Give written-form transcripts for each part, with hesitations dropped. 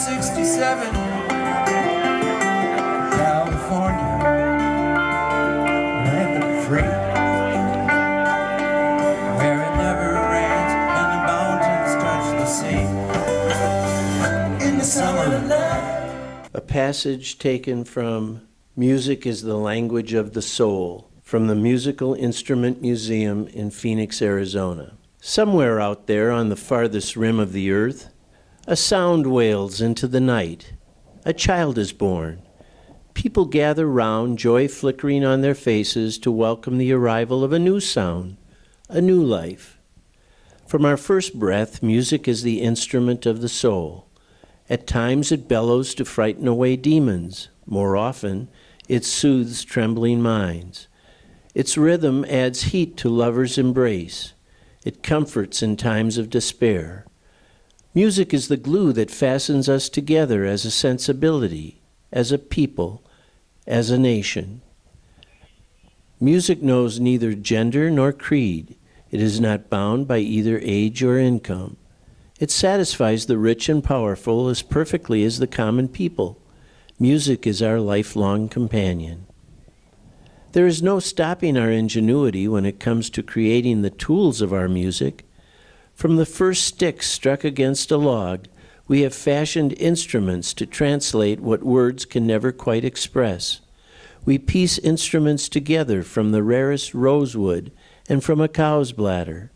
1967, California, land of free, where it never rains and the mountains touch the sea. In the summer of love. A passage taken from Music is the Language of the Soul, from the Musical Instrument Museum in Phoenix, Arizona. Somewhere out there on the farthest rim of the earth, a sound wails into the night. A child is born. People gather round, joy flickering on their faces, to welcome the arrival of a new sound, a new life. From our first breath, music is the instrument of the soul. At times it bellows to frighten away demons. More often, it soothes trembling minds. Its rhythm adds heat to lovers' embrace. It comforts in times of despair. Music is the glue that fastens us together as a sensibility, as a people, as a nation. Music knows neither gender nor creed. It is not bound by either age or income. It satisfies the rich and powerful as perfectly as the common people. Music is our lifelong companion. There is no stopping our ingenuity when it comes to creating the tools of our music. From the first stick struck against a log, we have fashioned instruments to translate what words can never quite express. We piece instruments together from the rarest rosewood and from a cow's bladder.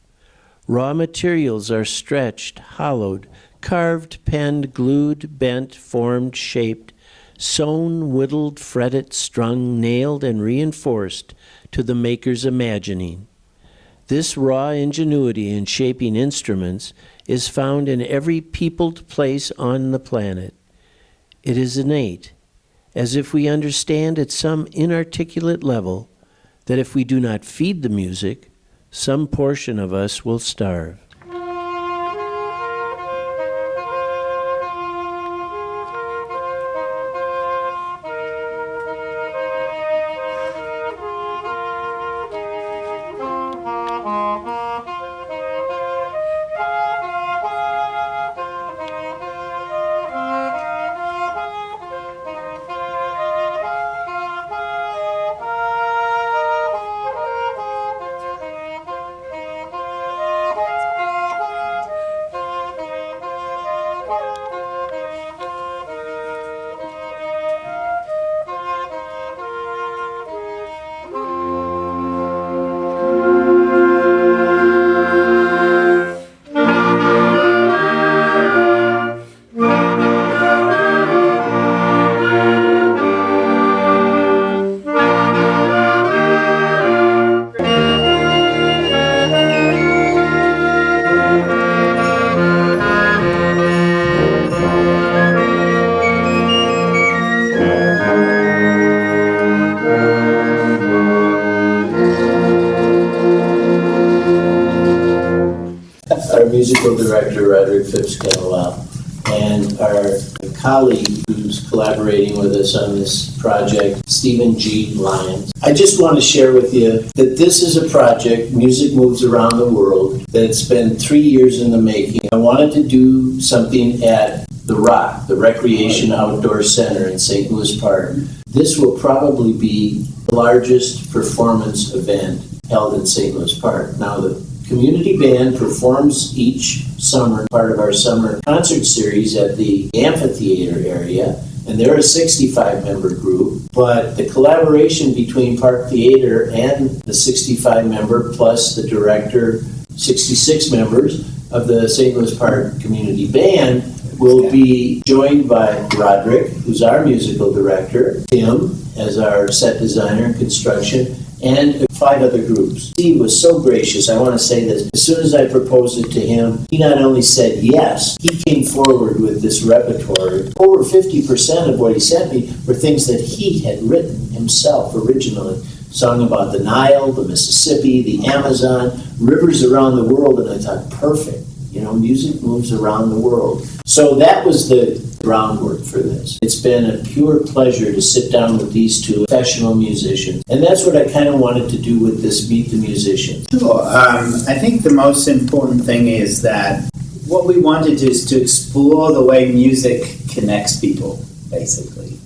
Raw materials are stretched, hollowed, carved, penned, glued, bent, formed, shaped, sewn, whittled, fretted, strung, nailed, and reinforced to the maker's imagining. This raw ingenuity in shaping instruments is found in every peopled place on the planet. It is innate, as if we understand at some inarticulate level that if we do not feed the music, some portion of us will starve. Musical director, Roderick Phipps-Kettlewell, and our colleague who's collaborating with us on this project, Stephen G. Lyons. I just want to share with you that this is a project, Music Moves Around the World, that's been 3 years in the making. I wanted to do something at the ROC, the Recreation Outdoor Center in St. Louis Park. This will probably be the largest performance event held in St. Louis Park. Now, the community band performs each summer, part of our summer concert series at the amphitheater area, and they're a 65-member group, but the collaboration between Park Theater and the 65-member plus the director, 66 members of the St. Louis Park Community Band will be joined by Roderick, who's our musical director, Tim as our set designer and construction, and 5 other groups. He was so gracious. I want to say this. As soon as I proposed it to him, he not only said yes, he came forward with this repertoire. Over 50% of what he sent me were things that he had written himself originally. Song about the Nile, the Mississippi, the Amazon, rivers around the world, and I thought, perfect. You know, music moves around the world. So that was the groundwork for this. It's been a pure pleasure to sit down with these two professional musicians. And that's what I kind of wanted to do with this Meet the Musicians. Sure. I think the most important thing is that what we wanted is to explore the way music connects people, basically.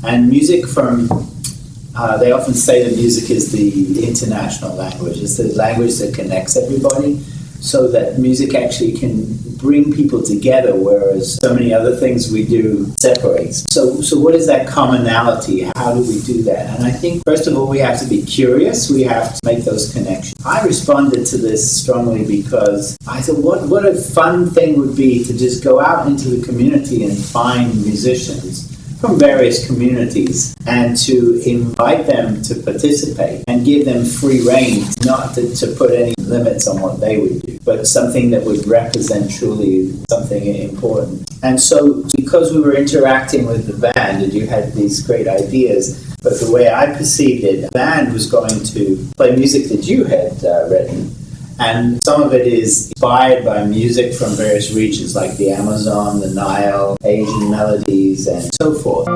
And music they often say that music is the international language. It's the language that connects everybody, so that music actually can bring people together, whereas so many other things we do separates. So what is that commonality? How do we do that? And I think, first of all, we have to be curious. We have to make those connections. I responded to this strongly because I thought, what a fun thing would be to just go out into the community and find musicians from various communities and to invite them to participate and give them free rein, not to put any limits on what they would do, but something that would represent truly something important. And so because we were interacting with the band and you had these great ideas, but the way I perceived it, the band was going to play music that you had written. And some of it is inspired by music from various regions like the Amazon, the Nile, Asian melodies, and so forth.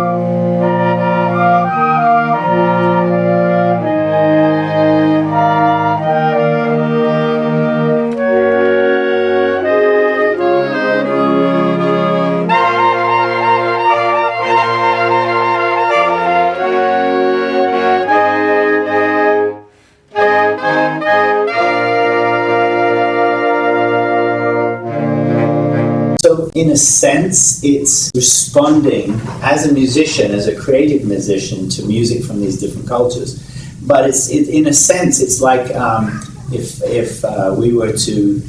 In a sense, it's responding as a musician, as a creative musician, to music from these different cultures. But in a sense, it's like if we were to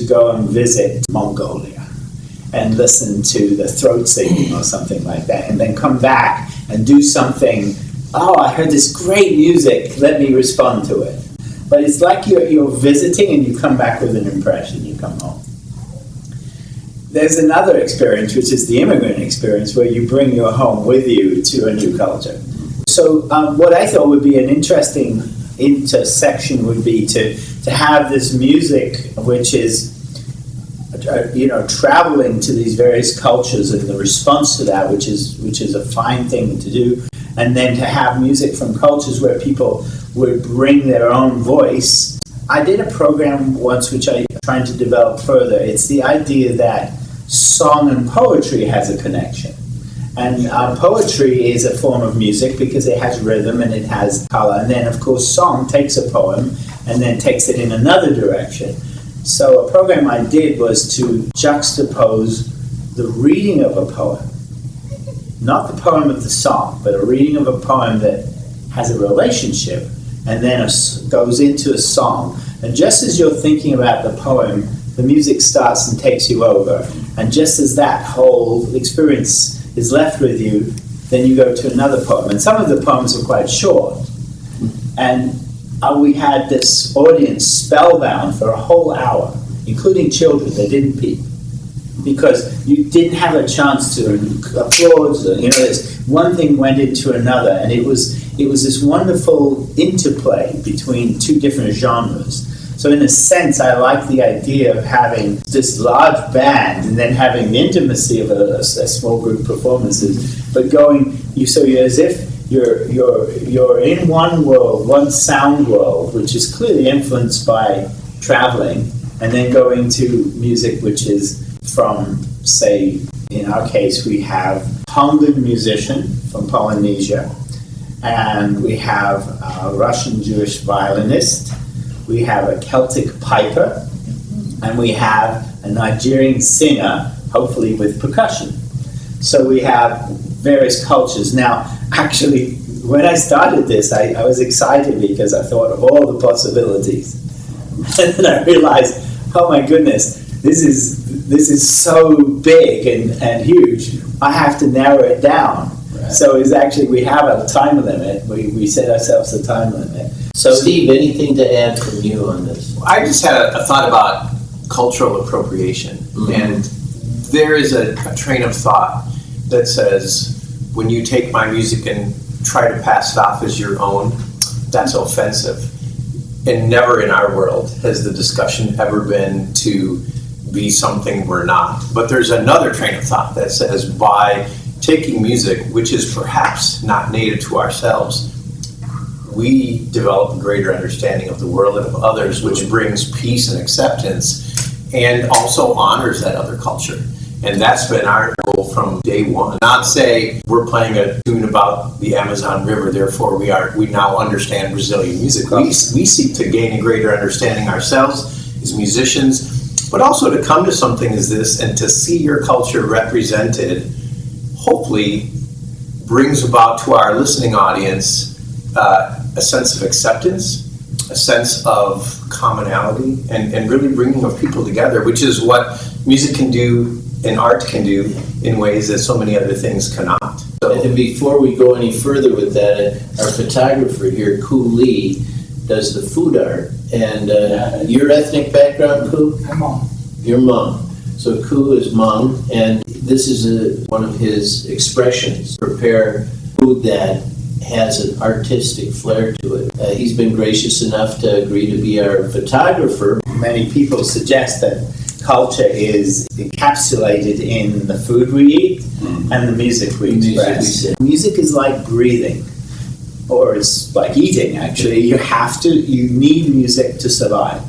go and visit Mongolia and listen to the throat singing or something like that, and then come back and do something. Oh, I heard this great music. Let me respond to it. But it's like you're visiting and you come back with an impression. You come home. There's another experience, which is the immigrant experience, where you bring your home with you to a new culture. So what I thought would be an interesting intersection would be to have this music, which is traveling to these various cultures, and the response to that, which is a fine thing to do, and then to have music from cultures where people would bring their own voice. I did a program once which I'm trying to develop further. It's the idea that song and poetry has a connection. And poetry is a form of music because it has rhythm and it has color. And then, of course, song takes a poem and then takes it in another direction. So a program I did was to juxtapose the reading of a poem, not the poem of the song, but a reading of a poem that has a relationship and then goes into a song. And just as you're thinking about the poem, the music starts and takes you over. And just as that whole experience is left with you, then you go to another poem. And some of the poems are quite short. And we had this audience spellbound for a whole hour, including children. They didn't peep, because you didn't have a chance to applaud. One thing went into another, and it was this wonderful interplay between two different genres. So in a sense, I like the idea of having this large band and then having the intimacy of a small group performances, but you're as if you're in one world, one sound world, which is clearly influenced by traveling, and then going to music which is from, say, in our case, we have Tongan musician from Polynesia, and we have a Russian Jewish violinist, we have a Celtic piper, and we have a Nigerian singer, hopefully with percussion. So we have various cultures. Now, actually, when I started this, I was excited because I thought of all the possibilities. And then I realized, oh my goodness, this is so big and huge. I have to narrow it down. Right. So we have a time limit. We set ourselves a time limit. So, Steve, anything to add from you on this? I just had a thought about cultural appropriation. Mm-hmm. And there is a train of thought that says, when you take my music and try to pass it off as your own, that's offensive. And never in our world has the discussion ever been to be something we're not. But there's another train of thought that says, by taking music, which is perhaps not native to ourselves, we develop a greater understanding of the world and of others, which brings peace and acceptance. and also honors that other culture. And that's been our goal from day one. Not say we're playing a tune about the Amazon River, therefore we now understand Brazilian music. We seek to gain a greater understanding ourselves as musicians, but also to come to something as this and to see your culture represented, hopefully brings about to our listening audience a sense of acceptance, a sense of commonality, and really bringing of people together, which is what music can do and art can do in ways that so many other things cannot. So, And before we go any further with that, our photographer here, Koo Lee, does the food art. And your ethnic background, Koo? I'm Hmong. Your Hmong. So Koo is Hmong, and this is one of his expressions. Prepare food that has an artistic flair to it. He's been gracious enough to agree to be our photographer. Many people suggest that culture is encapsulated in the food we eat and the music we express. Music is like breathing, or it's like eating, actually. You need music to survive.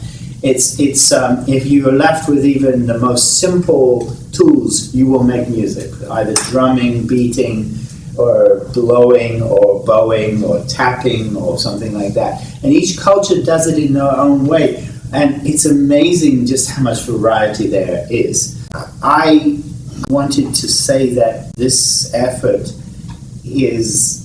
It's if you are left with even the most simple tools, you will make music, either drumming, beating, or blowing, or bowing, or tapping, or something like that. And each culture does it in their own way. And it's amazing just how much variety there is. I wanted to say that this effort is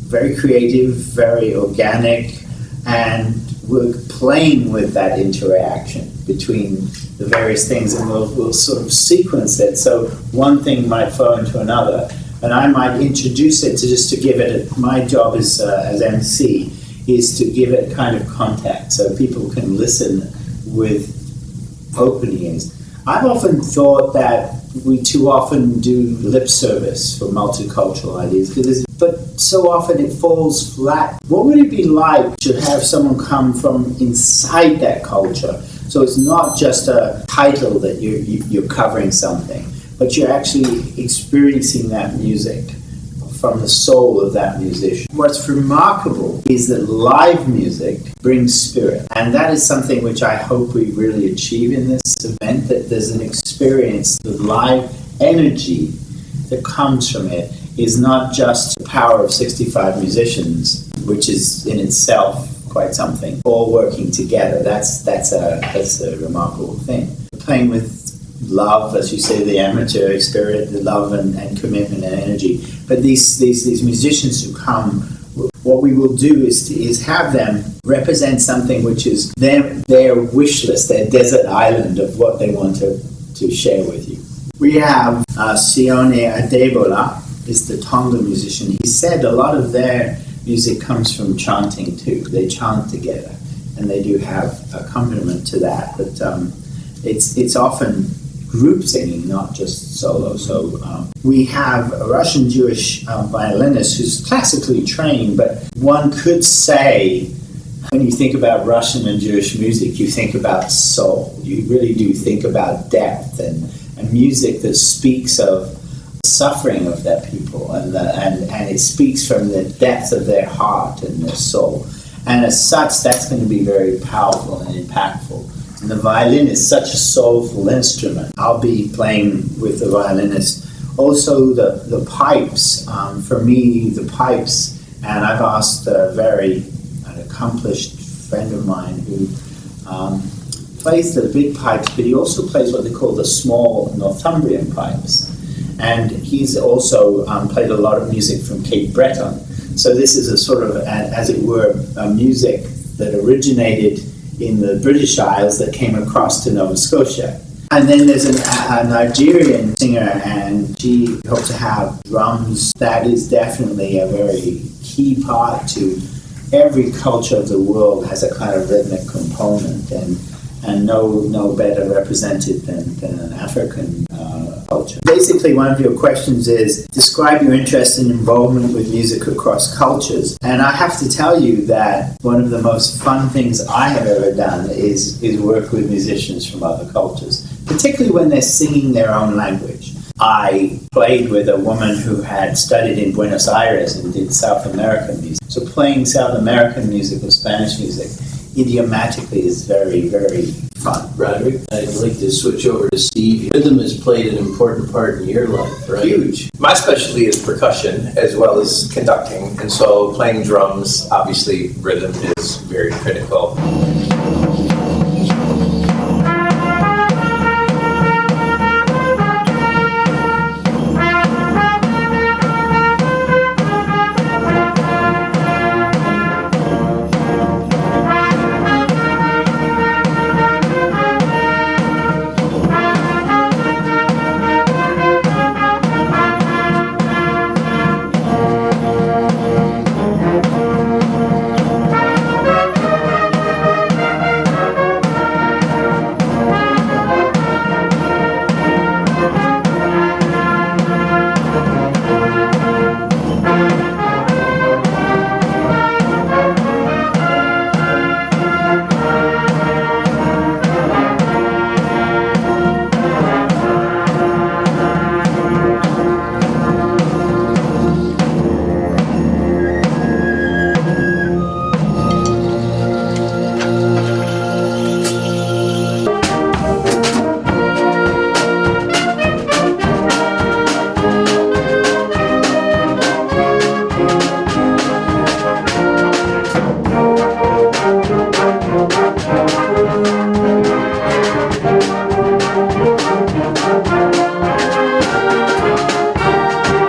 very creative, very organic, and we're playing with that interaction between the various things, and we'll sort of sequence it. So one thing might flow into another, and I might introduce it to give it my job as MC is to give it kind of context so people can listen with open ears. I've often thought that we too often do lip service for multicultural ideas, but so often it falls flat. What would it be like to have someone come from inside that culture? So it's not just a title that you're covering something, but you're actually experiencing that music from the soul of that musician. What's remarkable is that live music brings spirit. And that is something which I hope we really achieve in this event, that there's an experience, the live energy that comes from it is not just the power of 65 musicians, which is in itself quite something, all working together. That's a remarkable thing. Playing with love, as you say, the amateur spirit, the love and commitment and energy. But these musicians who come, what we will do is have them represent something which is their wish list, their desert island of what they want to share with you. We have Sione Adebola, is the Tonga musician. He said a lot of their music comes from chanting too. They chant together, and they do have accompaniment to that. But it's often group singing, not just solo. So we have a Russian Jewish violinist who's classically trained, but one could say, when you think about Russian and Jewish music, you think about soul. You really do think about depth and music that speaks of suffering of their people, and it speaks from the depth of their heart and their soul. And as such, that's going to be very powerful and impactful. And the violin is such a soulful instrument. I'll be playing with the violinist. Also the pipes, for me, the pipes, and I've asked an accomplished friend of mine who plays the big pipes, but he also plays what they call the small Northumbrian pipes. And he's also played a lot of music from Cape Breton. So this is a sort of, as it were, a music that originated in the British Isles that came across to Nova Scotia. And then there's a Nigerian singer, and she hopes to have drums. That is definitely a very key part to every culture of the world, has a kind of rhythmic component, and no better represented than an African culture. Basically, one of your questions is, describe your interest and involvement with music across cultures. And I have to tell you that one of the most fun things I have ever done is work with musicians from other cultures, particularly when they're singing their own language. I played with a woman who had studied in Buenos Aires and did South American music. So playing South American music or Spanish music idiomatically is very, very fun. Roderick, I'd like to switch over to Steve. Rhythm has played an important part in your life, right? Huge. My specialty is percussion as well as conducting, and so playing drums, obviously rhythm is very critical.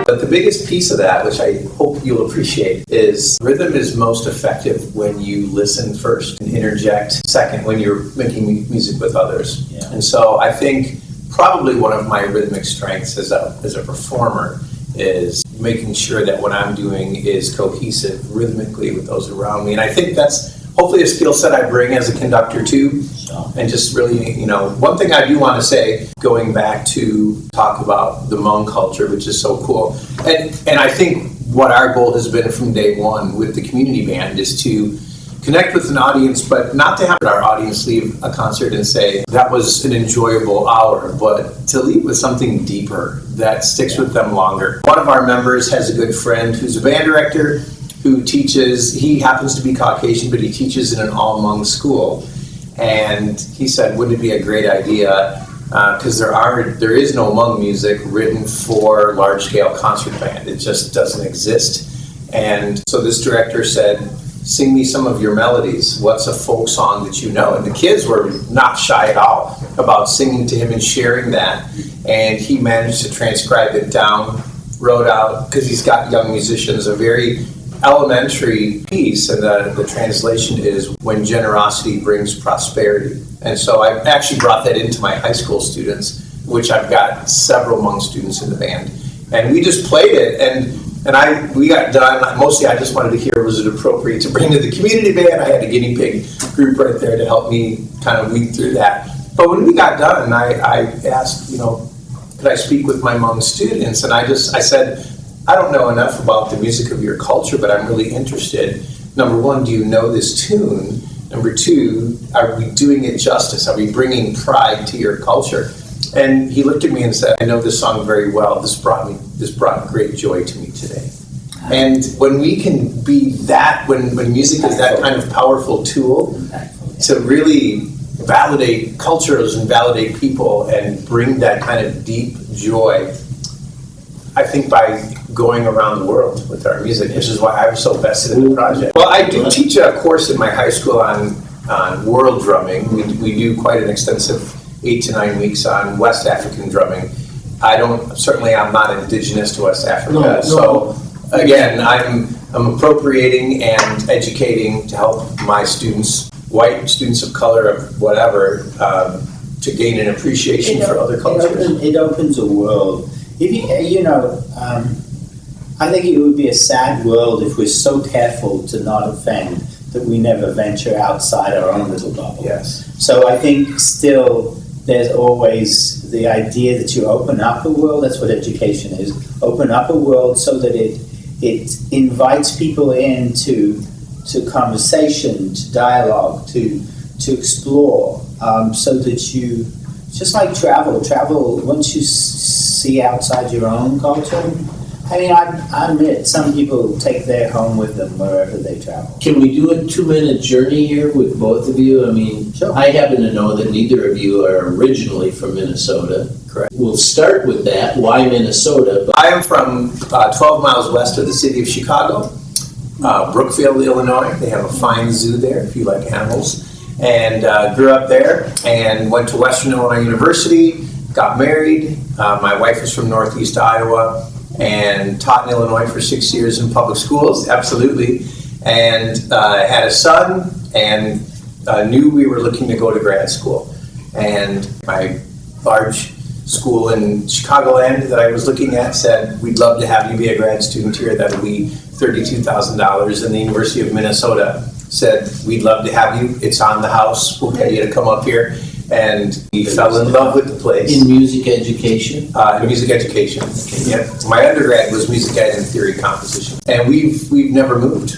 But the biggest piece of that, which I hope you'll appreciate, is rhythm is most effective when you listen first and interject second when you're making music with others. Yeah. And so I think probably one of my rhythmic strengths as a performer is making sure that what I'm doing is cohesive rhythmically with those around me. And I think that's hopefully a skill set I bring as a conductor too. And just really, one thing I do want to say, going back to talk about the Hmong culture, which is so cool. And I think what our goal has been from day one with the community band is to connect with an audience, but not to have our audience leave a concert and say, that was an enjoyable hour, but to leave with something deeper that sticks with them longer. One of our members has a good friend who's a band director who teaches, he happens to be Caucasian, but he teaches in an all-Hmong school. And he said, wouldn't it be a great idea, because there is no Hmong music written for large-scale concert band. It just doesn't exist. And so this director said, sing me some of your melodies. What's a folk song that you know? And the kids were not shy at all about singing to him and sharing that. And he managed to transcribe it down, wrote out, because he's got young musicians, a very elementary piece, and the translation is when generosity brings prosperity. And so I actually brought that into my high school students, which I've got several Hmong students in the band. And we just played it, and we got done. Mostly I just wanted to hear, was it appropriate to bring to the community band? I had a guinea pig group right there to help me kind of weed through that. But when we got done, I asked, could I speak with my Hmong students? And I said, I don't know enough about the music of your culture, but I'm really interested. Number one, do you know this tune? Number two, are we doing it justice? Are we bringing pride to your culture? And he looked at me and said, I know this song very well. This brought great joy to me today. And when we can be that, when music is that kind of powerful tool to really validate cultures and validate people and bring that kind of deep joy, I think by going around the world with our music, which is why I was so vested in the project. Well, I do teach a course in my high school on world drumming. We do quite an extensive 8 to 9 weeks on West African drumming. I'm not indigenous to West Africa. So again, I'm appropriating and educating to help my students, white students of color, of whatever, to gain an appreciation for other cultures. It opens a world. I think it would be a sad world if we're so careful to not offend that we never venture outside our own little bubble. Yes. So I think still there's always the idea that you open up a world. That's what education is. Open up a world so that it invites people into conversation, to dialogue, to explore, so that you, just like travel, once you see outside your own culture, I mean, I admit some people take their home with them wherever they travel. Can we do a 2-minute journey here with both of you? I mean, Sure. I happen to know that neither of you are originally from Minnesota. Correct. We'll start with that. Why Minnesota? I am from 12 miles west of the city of Chicago, Brookfield, Illinois. They have a fine zoo there if you like animals. And grew up there and went to Western Illinois University, got married. My wife is from Northeast Iowa and taught in Illinois for 6 years in public schools, absolutely. And had a son and knew we were looking to go to grad school. And my large school in Chicagoland that I was looking at said, we'd love to have you be a grad student here. That'll be $32,000. And the University of Minnesota said, we'd love to have you. It's on the house. We'll pay you to come up here. And we fell in love with the place. In music education? In music education. Yep. My undergrad was music ed and theory composition. And we've never moved.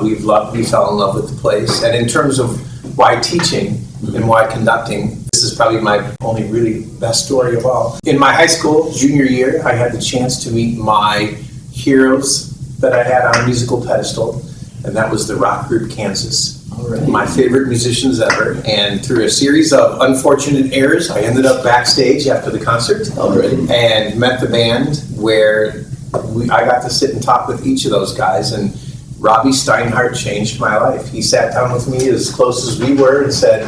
We fell in love with the place. And in terms of why teaching and why conducting, this is probably my only really best story of all. In my high school junior year, I had the chance to meet my heroes that I had on a musical pedestal, and that was the rock group Kansas. All right. My favorite musicians ever, and through a series of unfortunate errors, I ended up backstage after the concert and met the band where I got to sit and talk with each of those guys, and Robbie Steinhardt changed my life. He sat down with me as close as we were and said,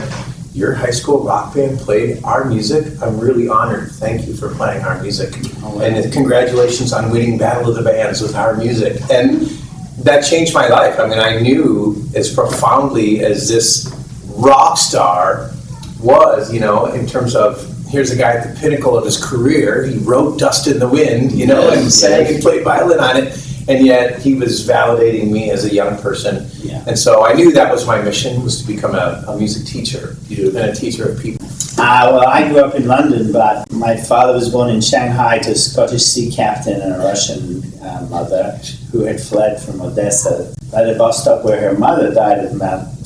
your high school rock band played our music. I'm really honored. Thank you for playing our music. And congratulations on winning Battle of the Bands with our music. And that changed my life. I mean, I knew as profoundly as this rock star was, in terms of, here's a guy at the pinnacle of his career. He wrote Dust in the Wind, and sang and played violin on it. And yet he was validating me as a young person. Yeah. And so I knew that was my mission, was to become a music teacher and a teacher of people. Well, I grew up in London, but my father was born in Shanghai to a Scottish sea captain and a Russian mother who had fled from Odessa at a bus stop where her mother died of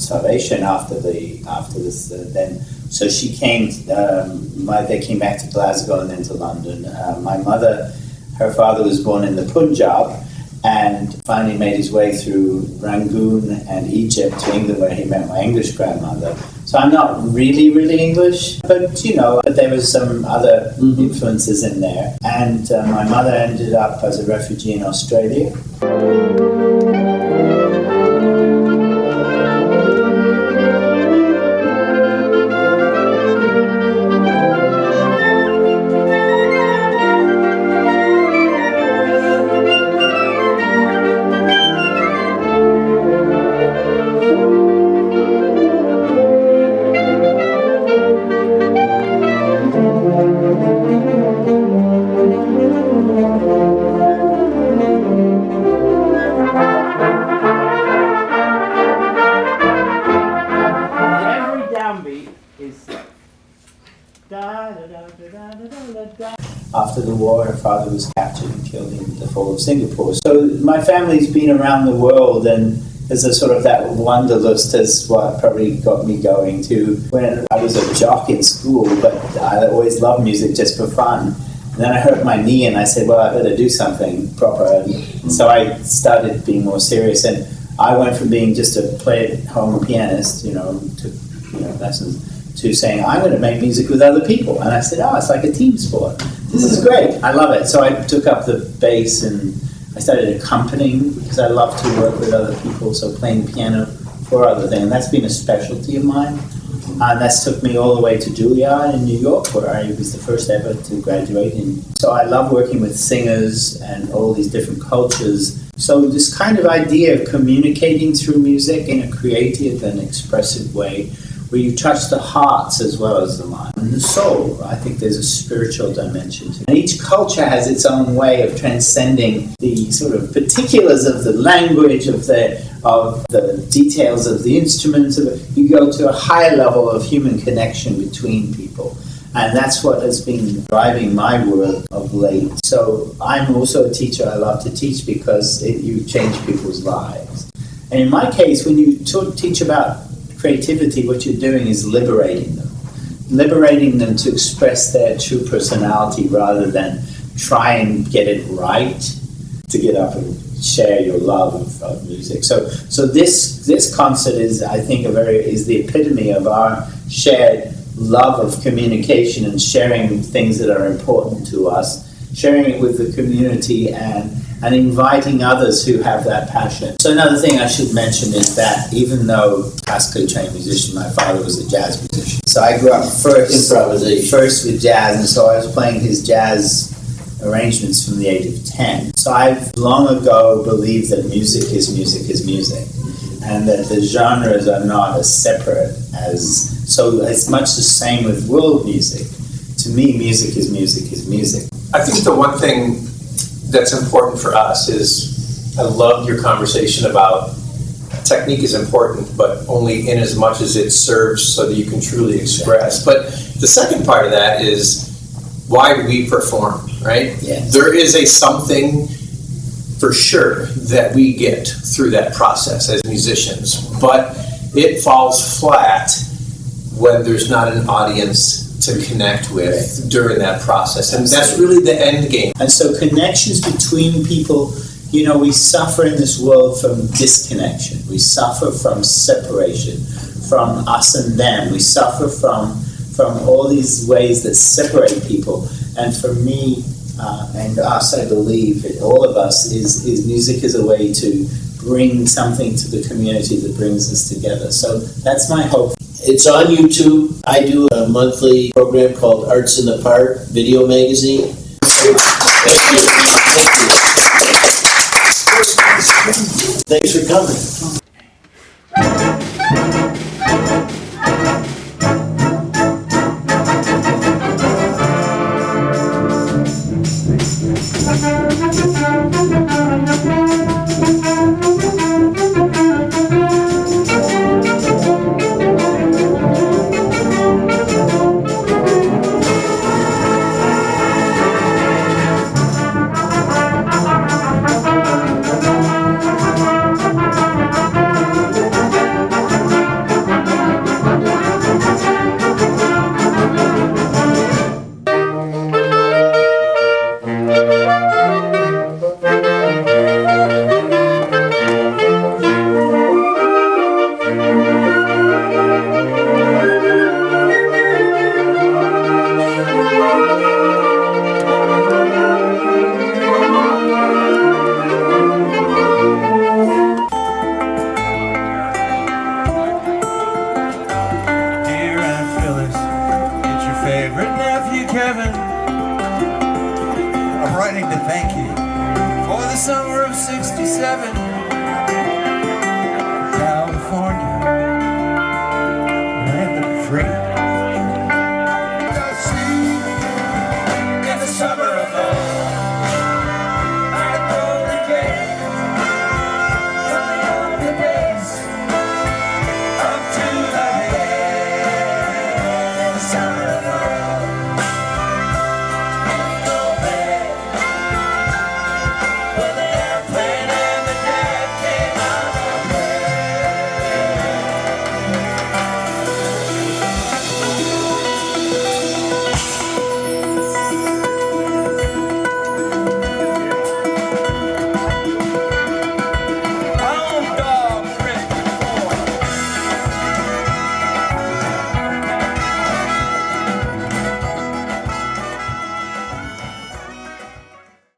starvation after this. Then, so she came. They came back to Glasgow and then to London. Her father was born in the Punjab, and finally made his way through Rangoon and Egypt to England, where he met my English grandmother. So I'm not really English, but there was some other influences in there. And my mother ended up as a refugee in Australia. After the war, her father was captured and killed in the fall of Singapore. So my family's been around the world, and there's a sort of that wanderlust is what probably got me going to. When I was a jock in school, but I always loved music just for fun. And then I hurt my knee, and I said, well, I better do something proper. And so I started being more serious, and I went from being just a play-at-home pianist, to lessons, to saying, I'm going to make music with other people. And I said, it's like a team sport. This is great. I love it. So I took up the bass and I started accompanying because I love to work with other people. So playing piano for other things. And that's been a specialty of mine. And that's took me all the way to Juilliard in New York, where I was the first ever to graduate. And so I love working with singers and all these different cultures. So this kind of idea of communicating through music in a creative and expressive way, where you touch the hearts as well as the mind and the soul. I think there's a spiritual dimension to it. And each culture has its own way of transcending the sort of particulars of the language, of the details of the instruments. You go to a higher level of human connection between people. And that's what has been driving my work of late. So I'm also a teacher. I love to teach because you change people's lives. And in my case, when you teach about creativity, what you're doing is liberating them to express their true personality rather than try and get it right. to get up and share your love of music. So this concert is, I think, is the epitome of our shared love of communication and sharing things that are important to us, sharing it with the community and inviting others who have that passion. So another thing I should mention is that even though classically trained musician, my father was a jazz musician. So I grew up first with jazz, and so I was playing his jazz arrangements from the age of 10. So I've long ago believed that music is music is music, and that the genres are not as separate as, so it's much the same with world music. To me, music is music is music. I think the one thing that's important for us is, I love your conversation about technique is important, but only in as much as it serves so that you can truly express. But the second part of that is why we perform, right? Yes. There is a something for sure that we get through that process as musicians, but it falls flat when there's not an audience to connect with during that process. And that's really the end game. And so connections between people, we suffer in this world from disconnection. We suffer from separation, from us and them. We suffer from all these ways that separate people. And for me, and us, I believe, all of us, is music is a way to bring something to the community that brings us together. So that's my hope. It's on YouTube. I do a monthly program called Arts in the Park video magazine. Thank you. Thanks for coming. Favorite nephew Kevin, I'm writing to thank you for the summer of '67, California.